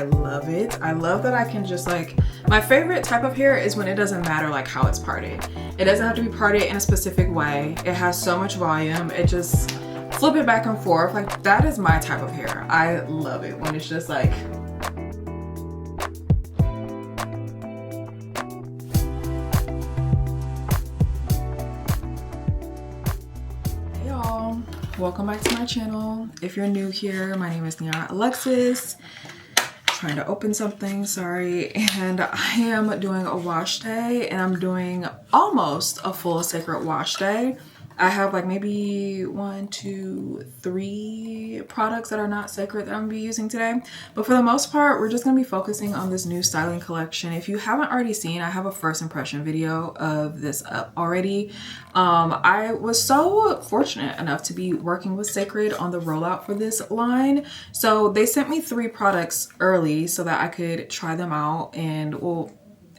I love it. I love that I can just like, my favorite type of hair is when it doesn't matter like how it's parted. It doesn't have to be parted in a specific way. It has so much volume. It just flip it back and forth. Like that is my type of hair. I love it when it's just like, hey y'all, welcome back to my channel. If you're new here, my name is Niara Alexis. Trying to open something, sorry. And I am doing a wash day, and I'm doing almost a full sacred wash day. I have like maybe 1, 2, 3 products that are not sacred that I'm gonna be using today. But for the most part, we're just gonna be focusing on this new styling collection. If you haven't already seen, I have a first impression video of this up already. I was so fortunate enough to be working with Sacred on the rollout for this line. So they sent me 3 products early so that I could try them out and well,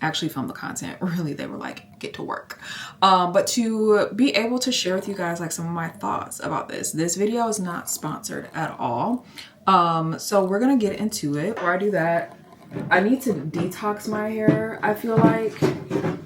actually film the content. Really, they were like, get to work. But to be able to share with you guys like some of my thoughts about this video is not sponsored at all. So we're gonna get into it. Before I do that, I need to detox my hair, I feel like.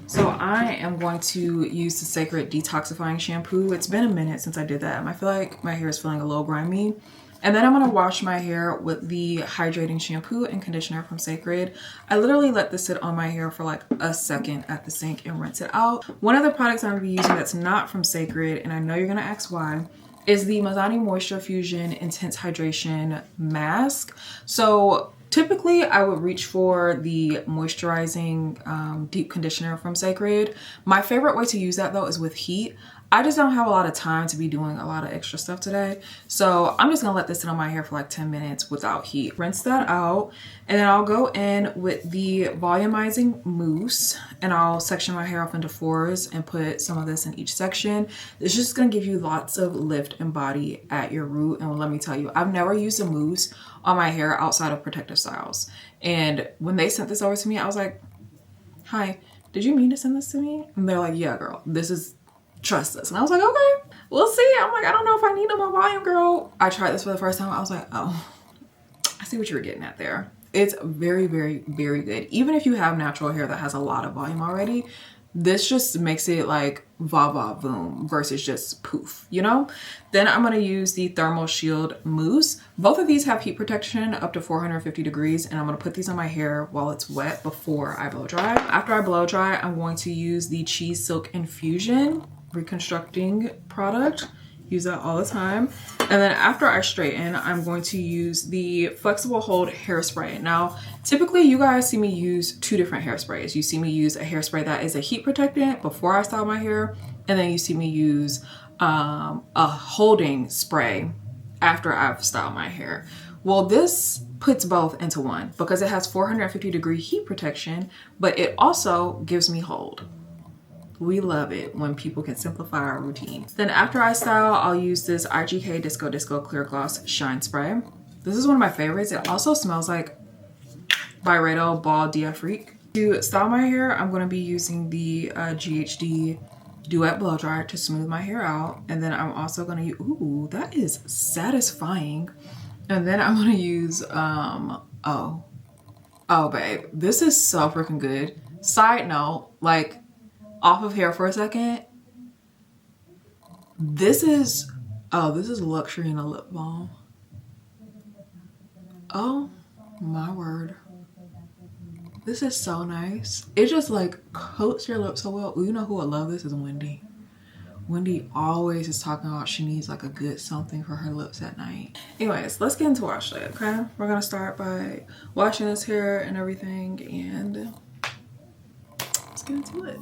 So I am going to use the Sacred detoxifying shampoo. It's been a minute since I did that, and I feel like my hair is feeling a little grimy. And then I'm gonna wash my hair with the hydrating shampoo and conditioner from Sacred. I literally let this sit on my hair for like a second at the sink and rinse it out. One of the products I'm gonna be using that's not from Sacred, and I know you're gonna ask why, is the Mizani Moisture Fusion Intense Hydration Mask. So typically I would reach for the moisturizing deep conditioner from Sacred. My favorite way to use that though is with heat. I just don't have a lot of time to be doing a lot of extra stuff today. So I'm just gonna let this sit on my hair for like 10 minutes without heat. Rinse that out, and then I'll go in with the volumizing mousse, and I'll section my hair off into 4s and put some of this in each section. It's just gonna give you lots of lift and body at your root. And let me tell you, I've never used a mousse on my hair outside of Protective Styles. And when they sent this over to me, I was like, hi, did you mean to send this to me? And they're like, yeah, girl, this is, trust us. And I was like, okay, we'll see. I'm like, I don't know if I need no more volume, girl. I tried this for the first time. I was like, oh, I see what you were getting at there. It's very, very, very good. Even if you have natural hair that has a lot of volume already, this just makes it like va va voom versus just poof, you know? Then I'm gonna use the Thermal Shield Mousse. Both of these have heat protection up to 450 degrees, and I'm gonna put these on my hair while it's wet before I blow dry. After I blow dry, I'm going to use the Cheese Silk Infusion Reconstructing product. Use that all the time. And then after I straighten, I'm going to use the Flexible Hold Hairspray. Now, typically you guys see me use 2 different hairsprays. You see me use a hairspray that is a heat protectant before I style my hair, and then you see me use a holding spray after I've styled my hair. Well, this puts both into one because it has 450 degree heat protection, but it also gives me hold. We love it when people can simplify our routine. Then after I style, I'll use this IGK Disco Disco Clear Gloss Shine Spray. This is one of my favorites. It also smells like Byredo Ball Diaphragm. To style my hair, I'm gonna be using the GHD Duet Blow Dryer to smooth my hair out. And then I'm also gonna use, ooh, that is satisfying. And then I'm gonna use, oh babe, this is so freaking good. Side note, like, off of hair for a second, this is luxury in a lip balm. Oh my word, this is so nice. It just like coats your lips so well. You know who would love this is Wendy. Wendy always is talking about she needs like a good something for her lips at night. Anyways, let's get into wash day, okay? We're gonna start by washing this hair and everything, and let's get into it.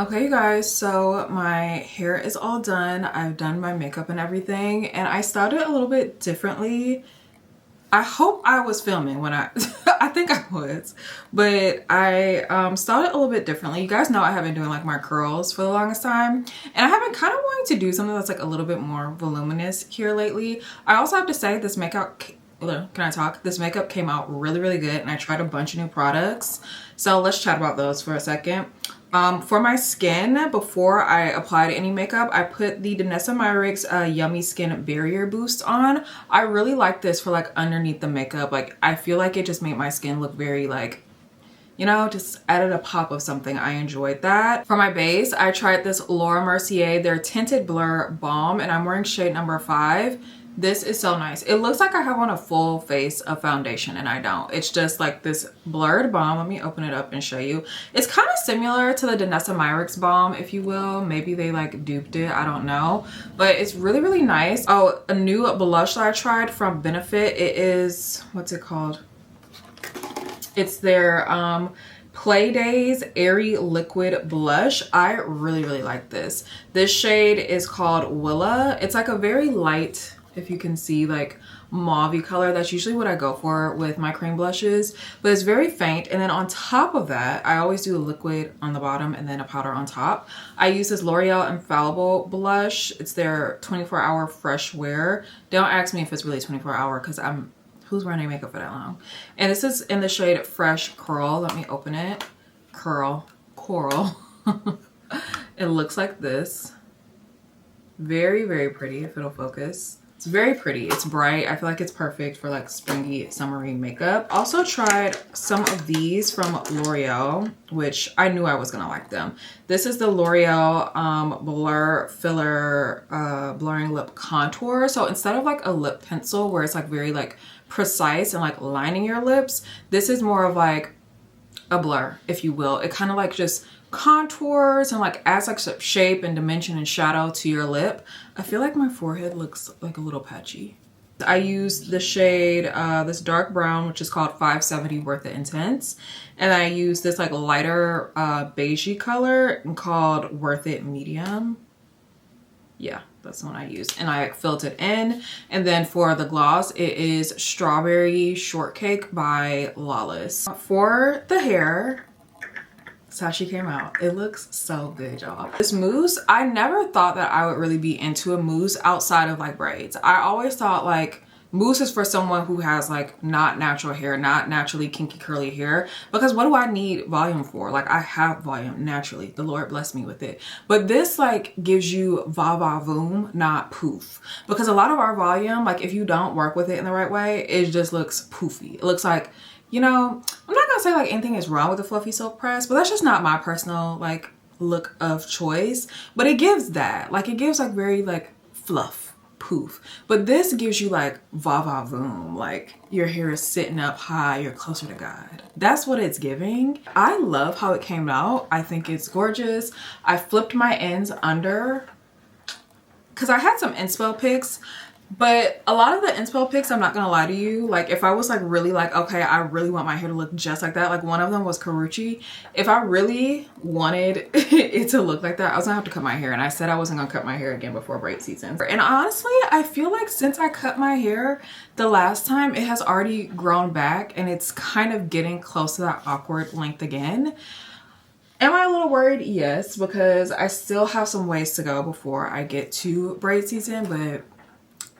Okay, you guys, so my hair is all done. I've done my makeup and everything, and I styled it a little bit differently. I hope I was filming when I I think I was, but I styled it a little bit differently. You guys know I have been doing like my curls for the longest time, and I have been kind of wanting to do something that's like a little bit more voluminous here lately. I also have to say this makeup, can I talk? This makeup came out really, really good, and I tried a bunch of new products. So let's chat about those for a second. For my skin, before I applied any makeup, I put the Niara Yummy Skin Barrier Boost on. I really like this for like underneath the makeup. Like I feel like it just made my skin look very like, you know, just added a pop of something. I enjoyed that. For my base, I tried this Laura Mercier, their Tinted Blur Balm, and I'm wearing shade number 5. This is so nice. It looks like I have on a full face of foundation, and I don't. It's just like this blurred balm. Let me open it up and show you. It's kind of similar to the Niara balm, if you will. Maybe they like duped it, I don't know. But it's really, really nice. Oh, a new blush that I tried from Benefit. It is, what's it called? It's their Play Days Airy Liquid Blush. I really, really like this. This shade is called Willa. It's like a very light, if you can see, like mauve color. That's usually what I go for with my cream blushes, but it's very faint. And then on top of that, I always do a liquid on the bottom and then a powder on top. I use this L'Oreal Infallible blush. It's their 24-hour fresh wear. Don't ask me if it's really 24-hour because who's wearing makeup for that long? And this is in the shade Fresh Curl. Let me open it. Coral. It looks like this. Very, very pretty, if it'll focus. It's very pretty. It's bright. I feel like it's perfect for like springy, summery makeup. Also tried some of these from L'Oreal, which I knew I was gonna like them. This is the L'Oreal Blur Filler Blurring Lip Contour. So instead of like a lip pencil where it's like very like precise and like lining your lips, this is more of like a blur, if you will. It kind of like just contours and like adds like some shape and dimension and shadow to your lip. I feel like my forehead looks like a little patchy. I used the shade, this dark brown, which is called 570 Worth It Intense. And I used this like lighter beigey color called Worth It Medium. Yeah, that's the one I used. And I filled it in. And then for the gloss, it is Strawberry Shortcake by Lawless. For the hair, that's how she came out. It looks so good, y'all. This mousse, I never thought that I would really be into a mousse outside of like braids. I always thought like mousse is for someone who has like not natural hair, not naturally kinky curly hair, because what do I need volume for? Like I have volume naturally. The Lord blessed me with it. But this like gives you va-va-voom, not poof. Because a lot of our volume, like if you don't work with it in the right way, it just looks poofy. It looks like, you know, I'm not gonna say like anything is wrong with the fluffy silk press, but that's just not my personal like look of choice. But it gives that, like it gives like very like fluff, poof. But this gives you like va-va-voom, like your hair is sitting up high, you're closer to God. That's what it's giving. I love how it came out. I think it's gorgeous. I flipped my ends under because I had some inspo pics. But a lot of the inspo pics, I'm not gonna lie to you, like if I was like really like, okay, I really want my hair to look just like that, like one of them was Karuchi. If I really wanted it to look like that, I was gonna have to cut my hair, and I said I wasn't gonna cut my hair again before braid season. And honestly, I feel like since I cut my hair the last time, it has already grown back and it's kind of getting close to that awkward length again. Am I a little worried? Yes, because I still have some ways to go before I get to braid season, but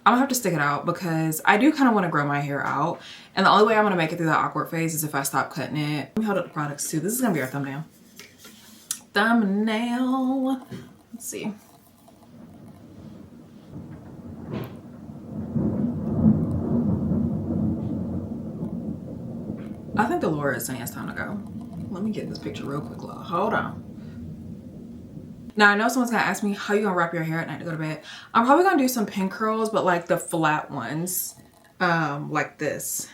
I'm gonna have to stick it out because I do kind of want to grow my hair out. And the only way I'm gonna make it through that awkward phase is if I stop cutting it. Let me hold up the products too. This is gonna be our thumbnail. Let's see. I think the Laura is saying it's time to go. Let me get this picture real quick, love. Hold on. Now, I know someone's gonna ask me, how you gonna wrap your hair at night to go to bed? I'm probably gonna do some pin curls, but like the flat ones, like this.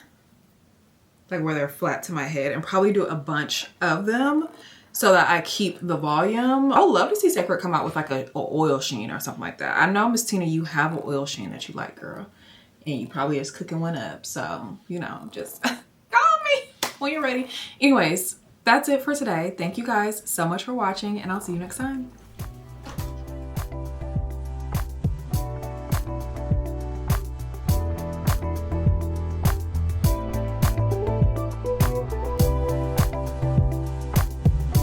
Like where they're flat to my head, and probably do a bunch of them so that I keep the volume. I would love to see Sacred come out with like a oil sheen or something like that. I know, Miss Tina, you have an oil sheen that you like, girl. And you probably is cooking one up. So, you know, just call me when you're ready. Anyways, that's it for today. Thank you guys so much for watching, and I'll see you next time.